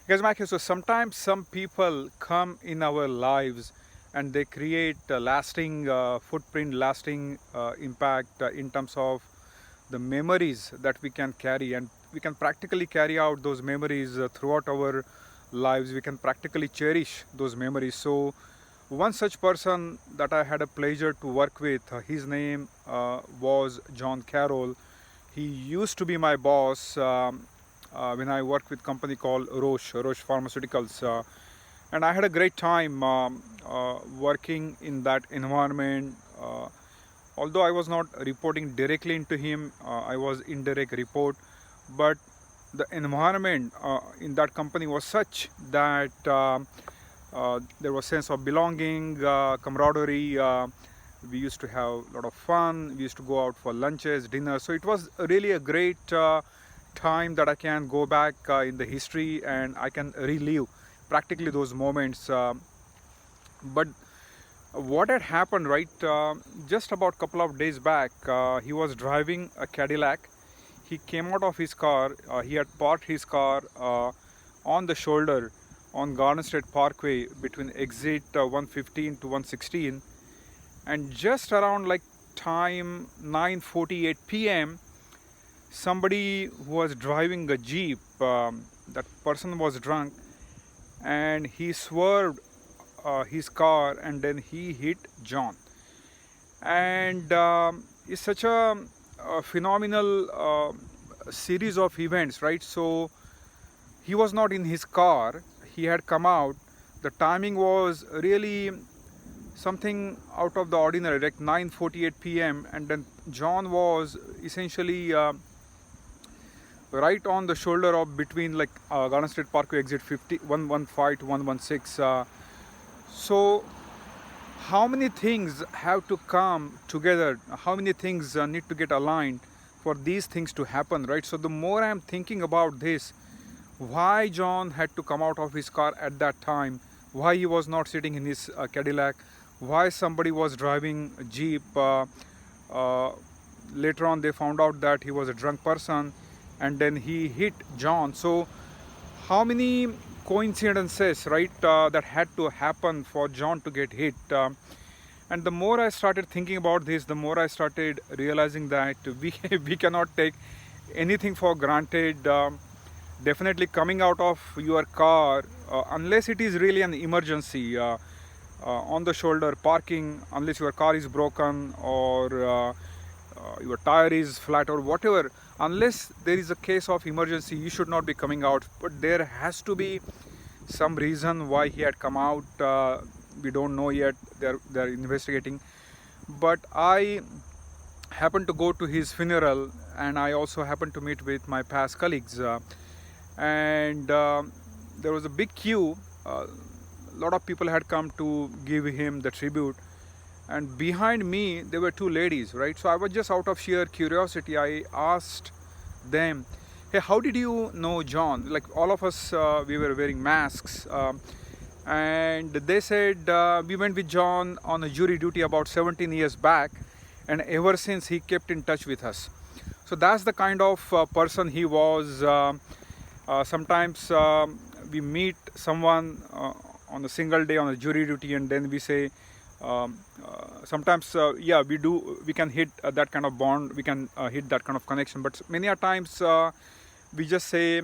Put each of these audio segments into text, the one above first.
Guys, Mike, so sometimes some people come in our lives and they create a lasting footprint, lasting impact in terms of the memories that we can carry, and we can practically carry out those memories throughout our lives. We can practically cherish those memories. So one such person that I had a pleasure to work with, his name was John Carroll. He used to be my boss when I worked with a company called Roche Pharmaceuticals. And I had a great time working in that environment. Although I was not reporting directly into him, I was indirect report. But the environment in that company was such that there was sense of belonging, camaraderie. We used to have a lot of fun. We used to go out for lunches, dinners. So it was really a great time that I can go back in the history and I can relive practically those moments. But what had happened, right? Just about a couple of days back, he was driving a Cadillac. He came out of his car. He had parked his car on the shoulder on Garden State Parkway between exit 115 to 116, and just around like time 9:48 p.m., somebody who was driving a jeep, that person was drunk, and he swerved his car and then he hit John. And it's such a phenomenal series of events, right? So he was not in his car, he had come out. The timing was really something out of the ordinary, like 9:48 p.m. and then John was essentially right on the shoulder of between like Garden State Parkway exit 115 to 116. So how many things have to come together, how many things need to get aligned for these things to happen, right? So the more I'm thinking about this, why John had to come out of his car at that time, why he was not sitting in his Cadillac, why somebody was driving a jeep. Later on they found out that he was a drunk person and then he hit John. So how many coincidences, right, that had to happen for John to get hit. And the more I started thinking about this, the more I started realizing that we cannot take anything for granted. Definitely coming out of your car, unless it is really an emergency, on the shoulder parking, unless your car is broken or your tire is flat or whatever, unless there is a case of emergency, you should not be coming out. But there has to be some reason why he had come out. We don't know yet. They're investigating. But I happened to go to his funeral, and I also happened to meet with my past colleagues. And there was a big queue. A lot of people had come to give him the tribute. And behind me, there were two ladies, right? So I was just out of sheer curiosity. I asked them, hey, how did you know John? Like all of us, we were wearing masks. And they said, we went with John on a jury duty about 17 years back. And ever since, he kept in touch with us. So that's the kind of person he was. Sometimes we meet someone on a single day on a jury duty, and then we say, sometimes yeah, we can hit that kind of bond, we can hit that kind of connection, but many a times we just say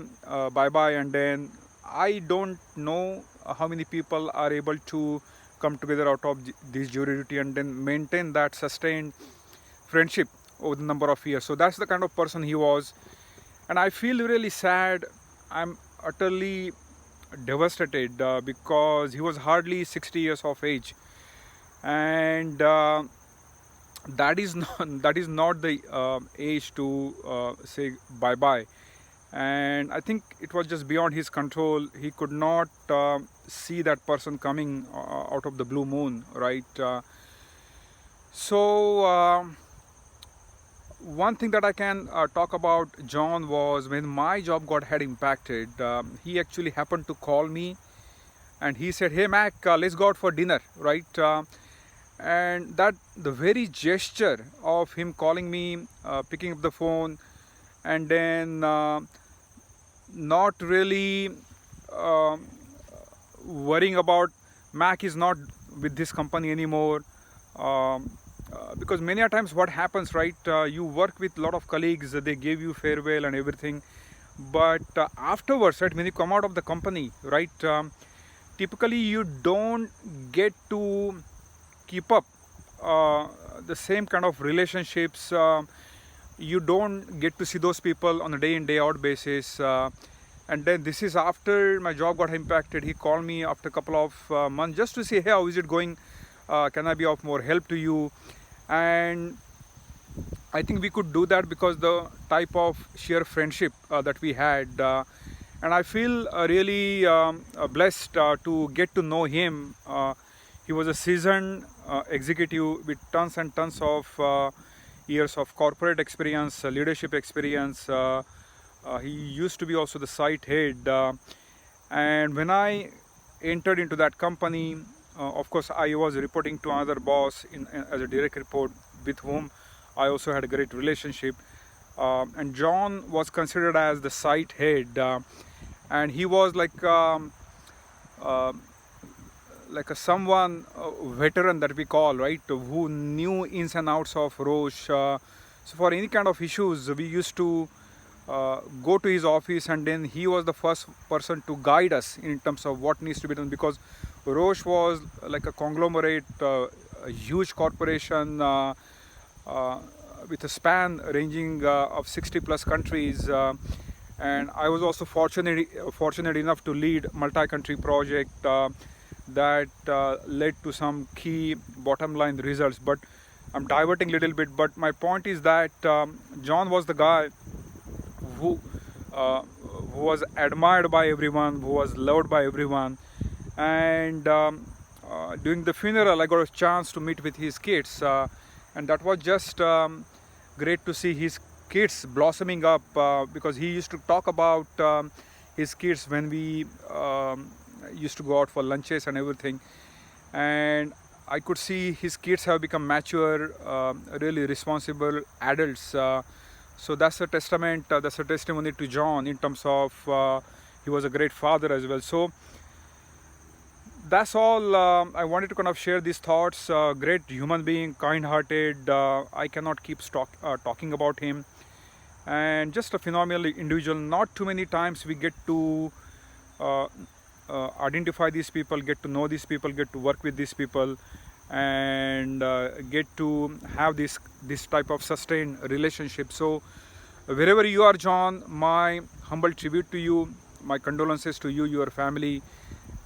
bye bye, and then I don't know how many people are able to come together out of this jury duty and then maintain that sustained friendship over the number of years. So that's the kind of person he was, and I feel really sad. I'm utterly devastated because he was hardly 60 years of age, and that is not the age to say bye bye. And I think it was just beyond his control. He could not see that person coming out of the blue moon, right? So one thing that I can talk about John was when my job had impacted, he actually happened to call me and he said, hey Mac, let's go out for dinner, right? And that the very gesture of him calling me, picking up the phone, and then not really worrying about Mac is not with this company anymore. Because many a times what happens, right, you work with a lot of colleagues, they give you farewell and everything, but afterwards, right, when you come out of the company, right, typically you don't get to keep up the same kind of relationships. You don't get to see those people on a day in day out basis. And then this is after my job got impacted. He called me after a couple of months just to say, hey, how is it going? Can I be of more help to you? And I think we could do that because the type of sheer friendship that we had. And I feel really blessed to get to know him. He was a seasoned executive with tons and tons of years of corporate experience, leadership experience. He used to be also the site head. And when I entered into that company, of course, I was reporting to another boss as a direct report with whom I also had a great relationship. And John was considered as the site head. And he was like someone veteran that we call, right, who knew ins and outs of Roche. So for any kind of issues, we used to go to his office, and then he was the first person to guide us in terms of what needs to be done, because Roche was like a conglomerate, a huge corporation with a span ranging of 60 plus countries. And I was also fortunate enough to lead multi-country project that led to some key bottom line results. But I'm diverting a little bit, but my point is that John was the guy who was admired by everyone, who was loved by everyone. And during the funeral, I got a chance to meet with his kids, and that was just great to see his kids blossoming up, because he used to talk about his kids when we used to go out for lunches and everything. And I could see his kids have become mature, really responsible adults. So that's a testament, that's a testimony to John in terms of he was a great father as well. So that's all. I wanted to kind of share these thoughts. Great human being, kind-hearted. I cannot keep talking about him. And just a phenomenal individual. Not too many times we get to identify these people, get to know these people, get to work with these people, and get to have this type of sustained relationship. So wherever you are, John, my humble tribute to you, my condolences to you, your family.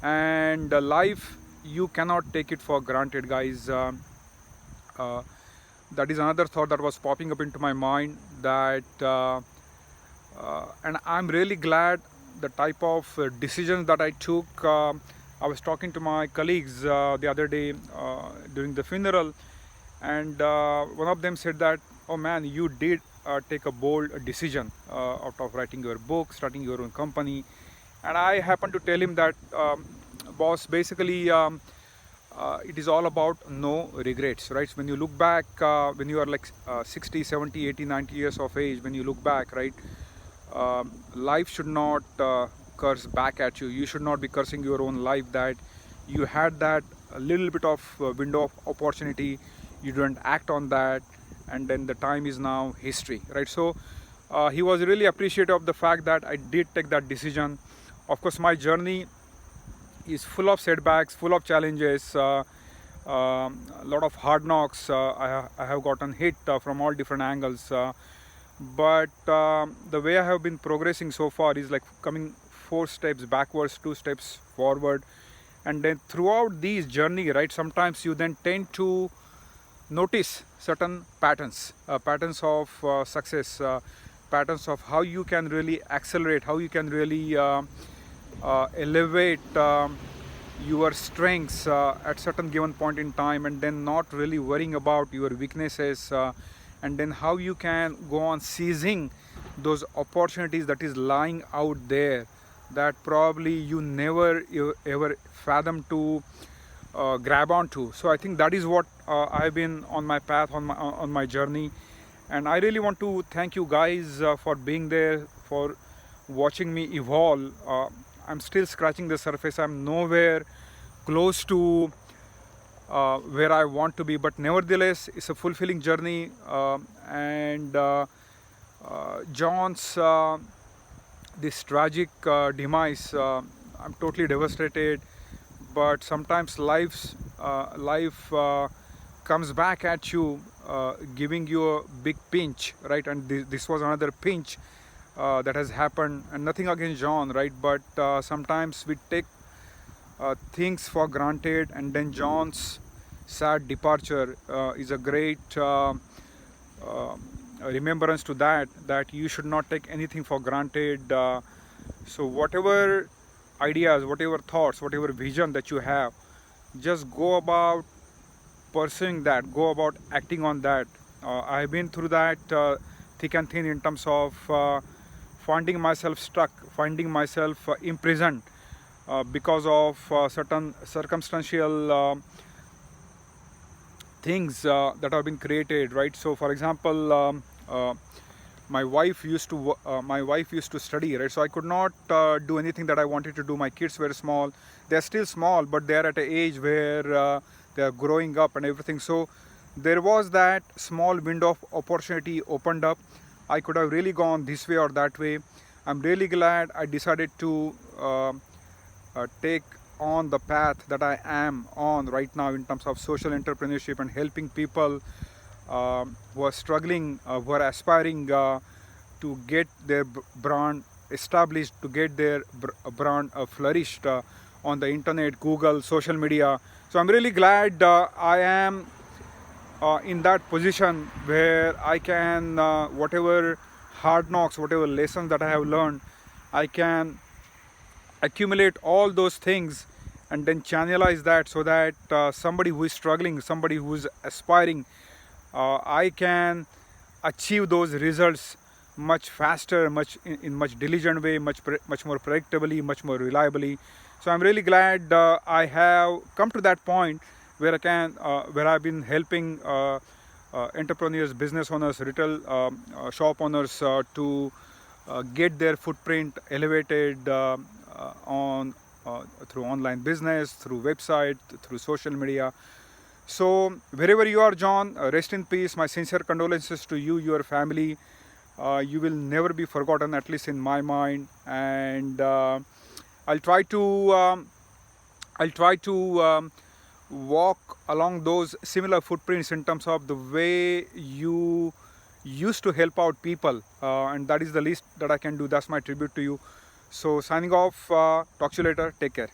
And life, you cannot take it for granted, guys. That is another thought that was popping up into my mind, that and I'm really glad the type of decisions that I took. I was talking to my colleagues the other day during the funeral, and one of them said that, oh man, you did take a bold decision out of writing your book, starting your own company. And I happened to tell him that, boss, basically it is all about no regrets, right? When you look back, when you are like 60, 70, 80, 90 years of age, when you look back, right, life should not curse back at you. You should not be cursing your own life that you had that a little bit of window of opportunity, you didn't act on that, and then the time is now history, right? So he was really appreciative of the fact that I did take that decision. Of course, my journey is full of setbacks, full of challenges, a lot of hard knocks. I have gotten hit from all different angles, but the way I have been progressing so far is like coming 4 steps backwards, 2 steps forward. And then throughout these journey, right, sometimes you then tend to notice certain patterns, patterns of success, patterns of how you can really accelerate, how you can really elevate your strengths at certain given point in time, and then not really worrying about your weaknesses, and then how you can go on seizing those opportunities that is lying out there that probably you never ever fathom to grab onto. So I think that is what I've been on my path, on my journey. And I really want to thank you guys for being there, for watching me evolve. I'm still scratching the surface. I'm nowhere close to where I want to be, but nevertheless, it's a fulfilling journey. And John's this tragic demise, I'm totally devastated. But sometimes life comes back at you, giving you a big pinch, right? And this was another pinch that has happened. And nothing against John, right? But sometimes we take things for granted, and then John's sad departure is a great remembrance to that you should not take anything for granted. So whatever ideas, whatever thoughts, whatever vision that you have, just go about pursuing that, go about acting on that. I've been through that thick and thin in terms of finding myself stuck, finding myself imprisoned because of certain circumstantial things that have been created, right? So for example, my wife used to study, right? So I could not do anything that I wanted to do. My kids were small. They're still small, but they're at an age where they are growing up and everything. So there was that small window of opportunity opened up. I could have really gone this way or that way. I'm really glad I decided to take on the path that I am on right now in terms of social entrepreneurship and helping people who are struggling, who are aspiring to get their brand established, to get their brand flourished on the internet, Google, social media. So I'm really glad I am in that position where I can, whatever hard knocks, whatever lessons that I have learned, I can accumulate all those things and then channelize that so that somebody who is struggling, somebody who is aspiring, I can achieve those results much faster, in much diligent way, much more predictably, much more reliably. So I'm really glad I have come to that point where I can, where I've been helping entrepreneurs, business owners, retail shop owners to get their footprint elevated on through online business, through website, through social media. So wherever you are, John, rest in peace. My sincere condolences to you, your family. You will never be forgotten, at least in my mind. And I'll try to walk along those similar footprints in terms of the way you used to help out people, and that is the least that I can do. That's my tribute to you. So signing off, talk to you later, take care.